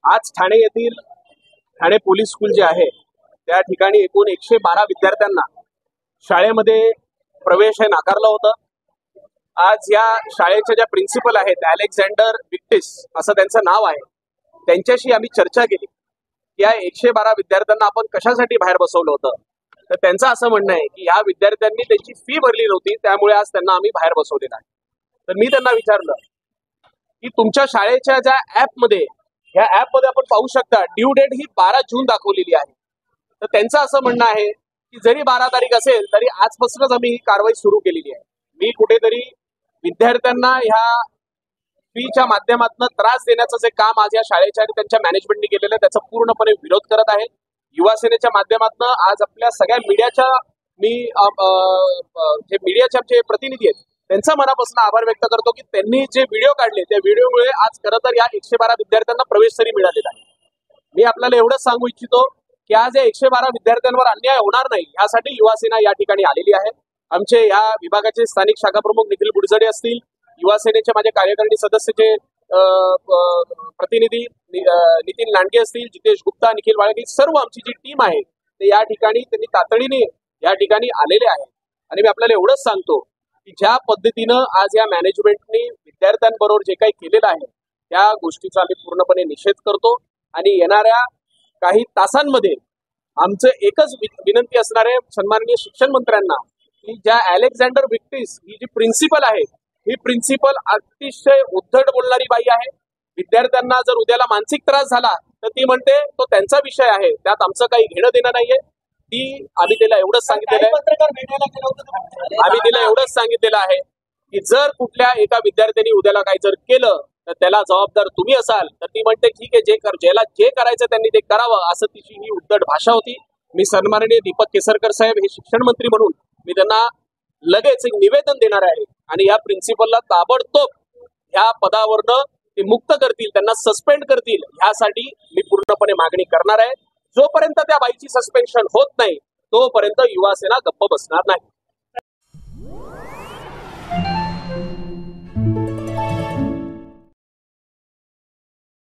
आज ठाणे येथील Thane police school जे आहे त्या ठिकाणी एकूण 112 विद्यार्थ्यांना शाळेमध्ये प्रवेश हे नाकारलं होतं। आज या शाळेच्या ज्या प्रिन्सिपल आहेत अलेक्झांडर विक्टिस असं त्यांचं नाव आहे, त्यांच्याशी आम्ही चर्चा केली। या 112 विद्यार्थ्यांना आपण कशासाठी बाहेर बसवलं होतं, तर त्यांचं असं म्हणणं आहे की या विद्यार्थ्यांनी त्यांची फी भरली नव्हती, त्यामुळे आज त्यांना आम्ही बाहेर बसवलेलं आहे। तर मी त्यांना विचारलं की तुमच्या शाळेच्या ज्या ऍपमध्ये आपण पाहू शकता ड्यू डेट ही 12 जून दाखवलेली आहे। तर त्यांचं असं म्हणणं आहे की जरी 12 तारीख असेल तरी आजपासूनच आम्ही ही कारवाई सुरू केलेली आहे। मी कुठेतरी विद्यार्थ्यांना ह्या फीच्या माध्यमातून त्रास देण्याचं जे काम आज या शाळेच्या आणि त्यांच्या मॅनेजमेंटने केलेलं आहे त्याचा पूर्णपणे विरोध करत आहे। युवा सेनेच्या माध्यमातून आज आपल्या सगळ्या मीडियाच्या जे मीडियाचे आमचे प्रतिनिधी आहेत त्यांचा मनापासून आभार व्यक्त करतो की त्यांनी जे व्हिडिओ काढले त्या व्हिडिओमुळे आज खरं तर या 112 विद्यार्थ्यांना प्रवेश तरी मिळालेला आहे। मी आपल्याला एवढंच सांगू इच्छितो की आज या 112 विद्यार्थ्यांवर अन्याय होणार नाही यासाठी युवा सेना या ठिकाणी आलेली आहे। आमचे या विभागाचे स्थानिक शाखा प्रमुख निखिल बुडजडे असतील, युवा सेनेचे माझे कार्यकारिणी सदस्याचे प्रतिनिधी नितीन लांडगे असतील, जितेश गुप्ता, निखिल वाळके, सर्व आमची जी टीम आहे ते या ठिकाणी त्यांनी तातडीने या ठिकाणी आलेले आहे। आणि मी आपल्याला एवढंच सांगतो की ज्या पद्धतीनं आज या मॅनेजमेंटने विद्यार्थ्यांबरोबर जे काही केलेलं आहे त्या गोष्टीचा आम्ही पूर्णपणे निषेध करतो। आणि येणाऱ्या काही तासांमध्ये आमचं एकच विनंती असणार आहे सन्माननीय शिक्षण मंत्र्यांना की ज्या अलेक्झांडर विक्टिस ही जी प्रिन्सिपल आहे, ही प्रिन्सिपल अतिशय उद्धट बोलणारी बाई आहे। विद्यार्थ्यांना जर उद्याला मानसिक त्रास झाला तर ती म्हणते तो त्यांचा विषय आहे, त्यात आमचं काही घेणं देणं नाहीये। ती आम्ही तिला एवढंच सांगितलेलं आहे, आम्ही तिला एवढंच सांगितलेलं आहे की जर कुठल्या एका विद्यार्थ्यांनी उद्याला काही जर केलं तर त्याला जबाबदार तुम्ही असाल। तर ती म्हणते ठीक आहे, ज्याला जे करायचं त्यांनी ते करावं, असं तिची ही उद्धट भाषा होती। मी सन्माननीय दीपक केसरकर साहेब हे शिक्षण मंत्री म्हणून मी त्यांना लगेच एक निवेदन देणार आहे आणि या प्रिन्सिपलला ताबडतोब ह्या पदावरनं ते मुक्त करतील, त्यांना सस्पेंड करतील, ह्यासाठी मी पूर्णपणे मागणी करणार आहे। जोपर्यंत त्या बाईची सस्पेन्शन होत नाही तोपर्यंत युवा सेना गप्प बसणार नाही।